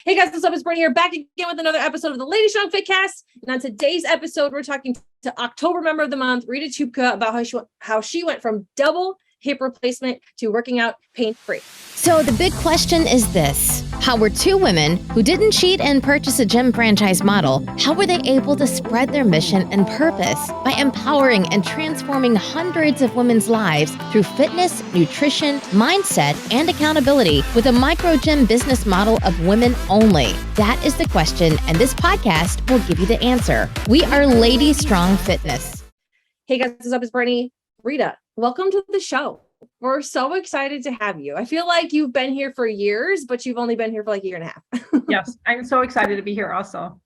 Hey guys, what's up? It's Brittany here, back again with another episode of the LadyStrong Fitness. And on today's episode, we're talking to October member of the month, Rita C, about how she went from double hip replacement to working out pain-free. So the big question is this: how were two women who didn't cheat and purchase a gym franchise model, how were they able to spread their mission and purpose by empowering and transforming hundreds of women's lives through fitness, nutrition, mindset, and accountability with a micro gym business model of women only? That is the question, and this podcast will give you the answer. We are LadyStrong Fitness. Hey guys, what's up? It's Brittany. Rita, welcome to the show. We're so excited to have you. I feel like you've been here for years, but you've only been here for like a year and a half. Yes, I'm so excited to be here also.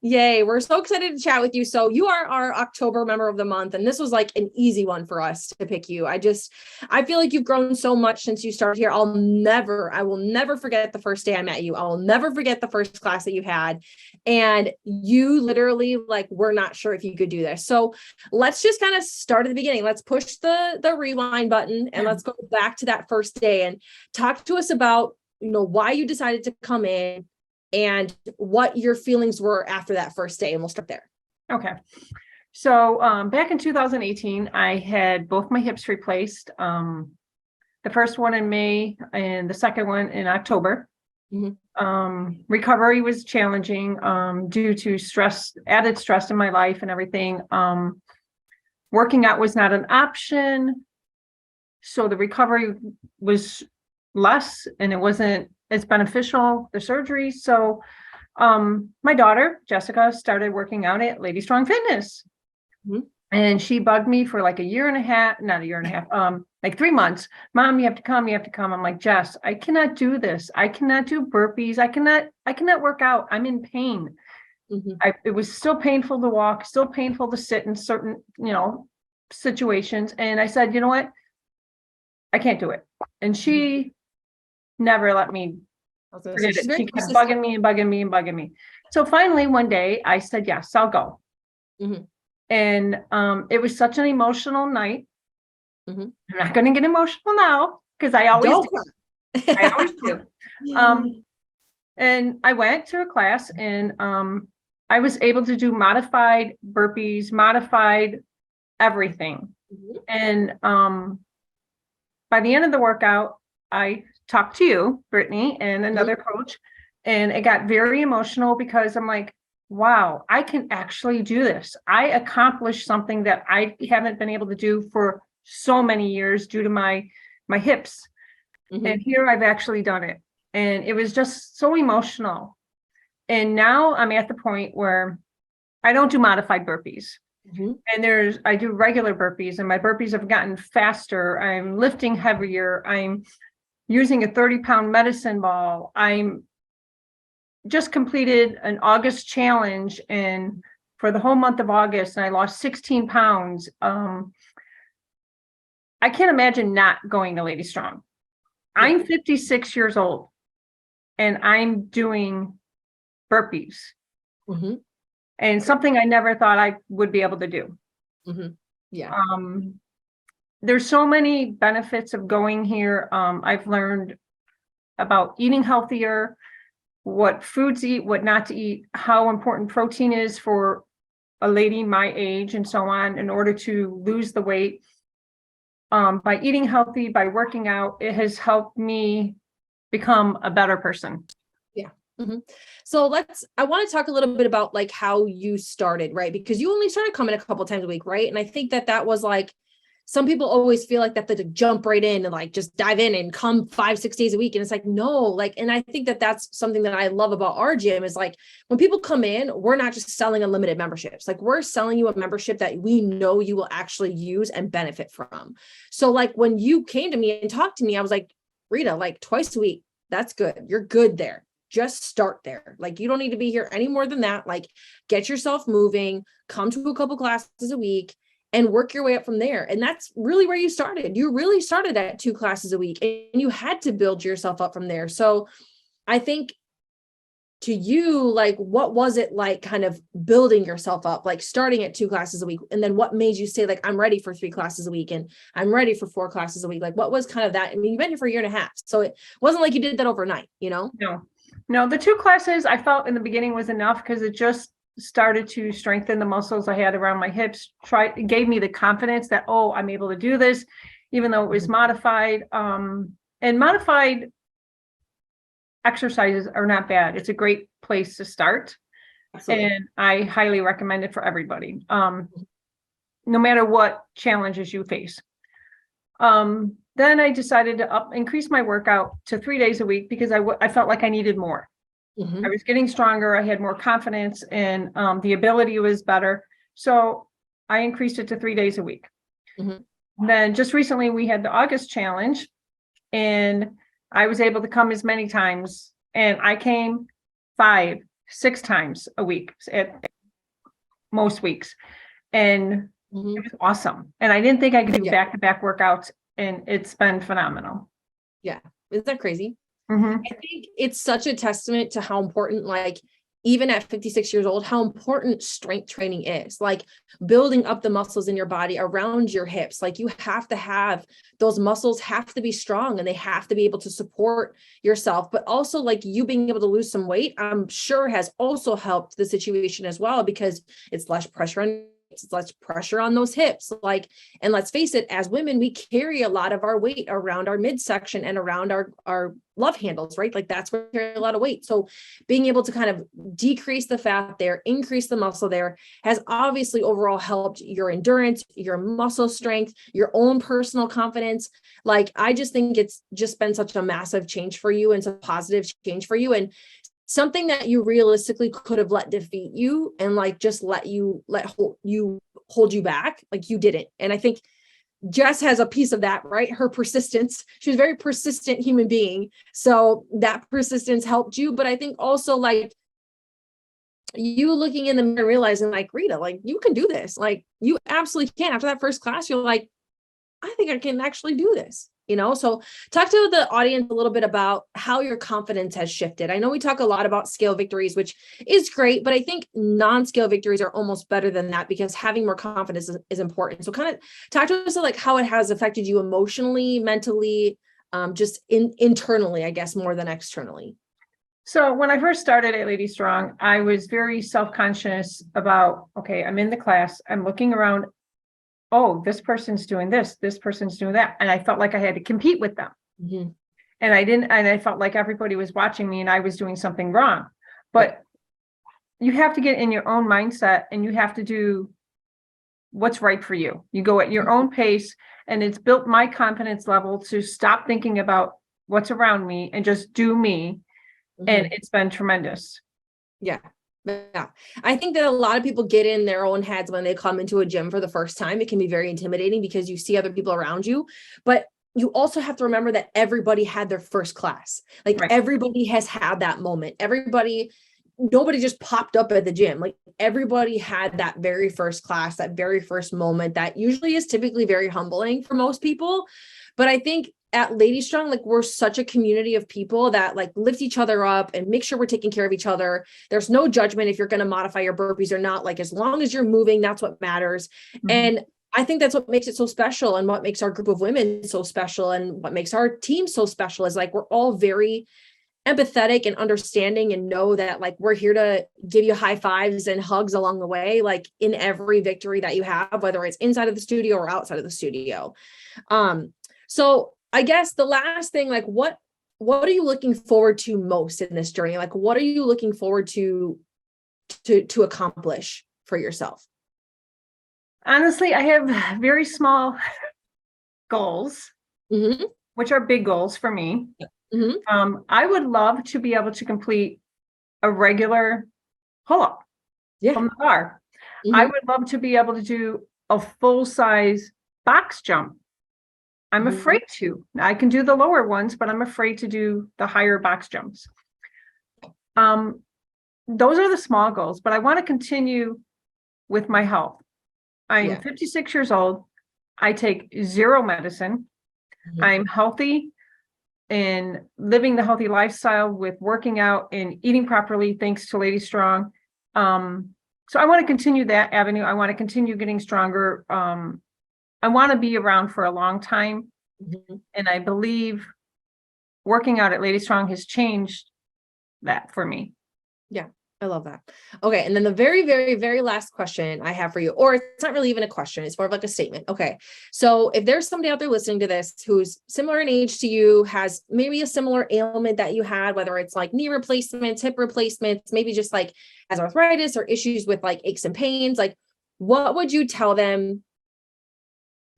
Yay. We're so excited to chat with you. So you are our October member of the month, and this was like an easy one for us to pick you. I feel like you've grown so much since you started here. I will never forget the first day I met you. I will never forget the first class that you had. And you literally we're not sure if you could do this. So let's just kind of start at the beginning. Let's push the rewind button and let's go back to that first day and talk to us about, why you decided to come in and what your feelings were after that first day. And we'll start there. Okay. So back in 2018, I had both my hips replaced. The first one in May and the second one in October. Mm-hmm. Recovery was challenging due to added stress in my life and everything. Working out was not an option. So the recovery was less and it wasn't as beneficial, the surgery. So my daughter, Jessica, started working out at LadyStrong Fitness. Mm-hmm. And she bugged me for like a year and a half, not a year and a half, like 3 months. Mom, you have to come. I'm like, Jess, I cannot do this. I cannot do burpees. I cannot work out. I'm in pain. Mm-hmm. It was still painful to walk, still painful to sit in certain, situations. And I said, you know what? I can't do it. And she never let me forget it. She kept bugging me. So finally, one day I said, yes, I'll go. Mm-hmm. And it was such an emotional night. Mm-hmm. I'm not going to get emotional now because I always do. I always do. And I went to a class and I was able to do modified burpees, modified everything. Mm-hmm. And by the end of the workout, I talked to you, Brittany, and another coach, and it got very emotional because I'm like, wow, I can actually do this. I accomplished something that I haven't been able to do for so many years due to my hips. Mm-hmm. And here I've actually done it. And it was just so emotional. And now I'm at the point where I don't do modified burpees. Mm-hmm. And I do regular burpees, and my burpees have gotten faster. I'm lifting heavier. I'm using a 30-pound medicine ball. I'm just completed an August challenge, and for the whole month of August, and I lost 16 pounds. I can't imagine not going to LadyStrong. I'm 56 years old and I'm doing burpees. Mm-hmm. And something I never thought I would be able to do. Mm-hmm. Yeah. There's so many benefits of going here. I've learned about eating healthier, what foods to eat, what not to eat, how important protein is for a lady my age and so on in order to lose the weight. By eating healthy, by working out, it has helped me become a better person. Yeah. Mm-hmm. So I want to talk a little bit about how you started, right? Because you only started coming a couple times a week, right? And I think that was some people always feel like that they jump right in and just dive in and come 5-6 days a week. And it's no, and I think that's something that I love about our gym is when people come in, we're not just selling unlimited memberships. We're selling you a membership that we know you will actually use and benefit from. So when you came to me and talked to me, I was like, Rita, twice a week, that's good. You're good there. Just start there. You don't need to be here any more than that. Get yourself moving, come to a couple classes a week and work your way up from there. And that's really where you started. You really started at 2 classes a week and you had to build yourself up from there. So I think to you, what was it kind of building yourself up, starting at 2 classes a week? And then what made you say I'm ready for 3 classes a week and I'm ready for 4 classes a week? What was kind of that? I mean, you've been here for a year and a half. So it wasn't like you did that overnight, No. No, the 2 classes I felt in the beginning was enough because it just started to strengthen the muscles I had around my hips. It gave me the confidence that, oh, I'm able to do this, even though it was modified. And modified exercises are not bad. It's a great place to start. Absolutely. And I highly recommend it for everybody, no matter what challenges you face. Then I decided to increase my workout to 3 days a week because I felt like I needed more. I was getting stronger. I had more confidence, and the ability was better. So I increased it to 3 days a week. Then just recently we had the August challenge, and I was able to come as many times, and I came 5, 6 times a week at most weeks. And it was awesome. And I didn't think I could do back-to-back workouts, and it's been phenomenal. Yeah. Isn't that crazy? I think it's such a testament to how important, like, even at 56 years old, how important strength training is, like building up the muscles in your body around your hips. Like, you have to have those muscles have to be strong, and they have to be able to support yourself, but also like you being able to lose some weight, I'm sure has also helped the situation as well, because it's less pressure on those hips. Like, and let's face it, as women, we carry a lot of our weight around our midsection and around our love handles, right? Like, that's where we carry a lot of weight. So being able to kind of decrease the fat there, increase the muscle there, has obviously overall helped your endurance, your muscle strength, your own personal confidence. Like, I just think it's just been such a massive change for you, and such a positive change for you. And something that you realistically could have let defeat you and like just hold you back, like, you didn't. And I think Jess has a piece of that, right? Her persistence. She was a very persistent human being. So that persistence helped you. But I think also, like, you looking in the mirror, realizing, like, Rita, like, you can do this. Like, you absolutely can. After that first class, you're like, I think I can actually do this. So talk to the audience a little bit about how your confidence has shifted. I know we talk a lot about scale victories, which is great, but I think non-scale victories are almost better than that, because having more confidence is important. So kind of talk to us like how it has affected you emotionally, mentally, just internally, I guess, more than externally. So when I first started at LadyStrong, I was very self-conscious about, okay, I'm in the class, I'm looking around, oh, this person's doing this person's doing that. And I felt like I had to compete with them. And I felt like everybody was watching me and I was doing something wrong. But you have to get in your own mindset, and you have to do what's right for you. You go at your own pace, and it's built my confidence level to stop thinking about what's around me and just do me. And it's been tremendous. Yeah. I think that a lot of people get in their own heads when they come into a gym for the first time. It can be very intimidating because you see other people around you, but you also have to remember that everybody had their first class. Like, everybody has had that moment. Nobody just popped up at the gym. Like, everybody had that very first class, that very first moment that usually is typically very humbling for most people. But I think at LadyStrong, like, we're such a community of people that like lift each other up and make sure we're taking care of each other. There's no judgment if you're going to modify your burpees or not. Like, as long as you're moving, that's what matters. And I think that's what makes it so special, and what makes our group of women so special, and what makes our team so special is like, we're all very empathetic and understanding, and know that like we're here to give you high fives and hugs along the way, like in every victory that you have, whether it's inside of the studio or outside of the studio. So I guess the last thing, like, what are you looking forward to most in this journey? Like, what are you looking forward to accomplish for yourself? Honestly, I have very small goals, which are big goals for me. I would love to be able to complete a regular pull-up from the bar. I would love to be able to do a full-size box jump. I'm afraid to. I can do the lower ones, but I'm afraid to do the higher box jumps. Those are the small goals, but I want to continue with my health. I'm 56 years old. I take 0 medicine. I'm healthy and living the healthy lifestyle with working out and eating properly, thanks to LadyStrong. So I want to continue that avenue. I want to continue getting stronger. I want to be around for a long time. And I believe working out at LadyStrong has changed that for me. Yeah, I love that. Okay. And then the very, very, very last question I have for you, or it's not really even a question, it's more of like a statement. Okay. So if there's somebody out there listening to this who's similar in age to you, has maybe a similar ailment that you had, whether it's like knee replacements, hip replacements, maybe just like has arthritis or issues with like aches and pains, like what would you tell them?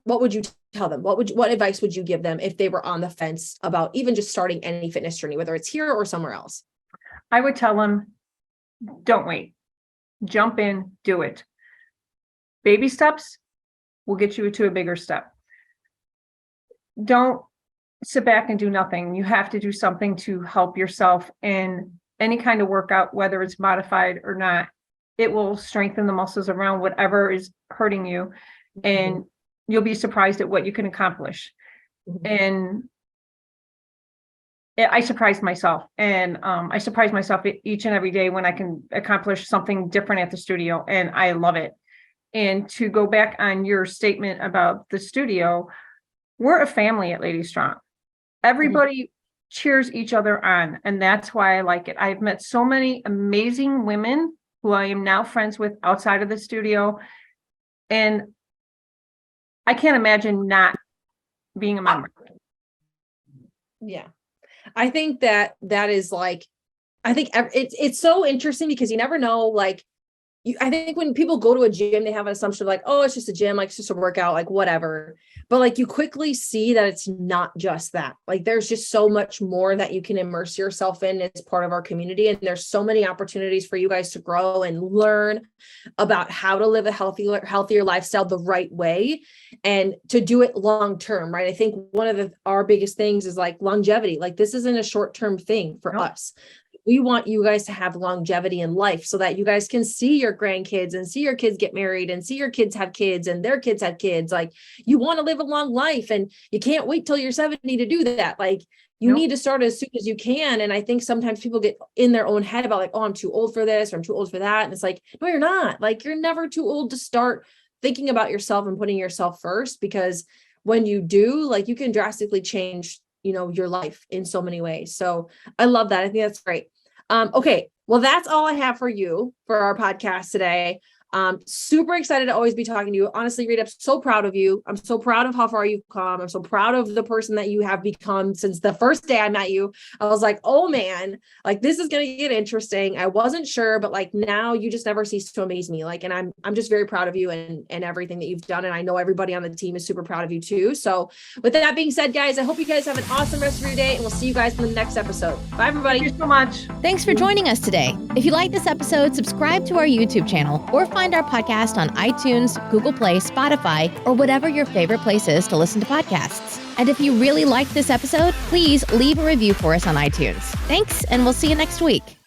What would you tell them? What advice would you give them if they were on the fence about even just starting any fitness journey, whether it's here or somewhere else? I would tell them, don't wait. Jump in, do it. Baby steps will get you to a bigger step. Don't sit back and do nothing. You have to do something to help yourself, and any kind of workout, whether it's modified or not, it will strengthen the muscles around whatever is hurting you. And you'll be surprised at what you can accomplish. And I surprised myself, and I surprise myself each and every day when I can accomplish something different at the studio, and I love it. And to go back on your statement about the studio, we're a family at LadyStrong. Everybody cheers each other on, and that's why I like it. I've met so many amazing women who I am now friends with outside of the studio, and I can't imagine not being a member. Yeah. I think that is like, I think it's so interesting because you never know, like, I think when people go to a gym, they have an assumption of like, oh, it's just a gym, like it's just a workout, like whatever. But like you quickly see that it's not just that. Like there's just so much more that you can immerse yourself in as part of our community. And there's so many opportunities for you guys to grow and learn about how to live a healthier lifestyle the right way and to do it long term, right? I think one of our biggest things is like longevity. Like this isn't a short-term thing for us. We want you guys to have longevity in life so that you guys can see your grandkids and see your kids get married and see your kids have kids and their kids have kids. Like you want to live a long life and you can't wait till you're 70 to do that. Like you need to start as soon as you can. And I think sometimes people get in their own head about like, oh, I'm too old for this or I'm too old for that. And it's like, no, you're not. Like you're never too old to start thinking about yourself and putting yourself first, because when you do, like you can drastically change, your life in so many ways. So I love that. I think that's great. Okay. Well, that's all I have for you for our podcast today. Super excited to always be talking to you. Honestly, Rita, I'm so proud of you. I'm so proud of how far you've come. I'm so proud of the person that you have become since the first day I met you. I was like, oh man, like this is going to get interesting. I wasn't sure, but like now you just never cease to amaze me. Like, and I'm just very proud of you and everything that you've done. And I know everybody on the team is super proud of you too. So with that being said, guys, I hope you guys have an awesome rest of your day and we'll see you guys in the next episode. Bye everybody. Thank you so much. Thanks for joining us today. If you like this episode, subscribe to our YouTube channel or find our podcast on iTunes, Google Play, Spotify, or whatever your favorite place is to listen to podcasts. And if you really liked this episode, please leave a review for us on iTunes. Thanks, and we'll see you next week.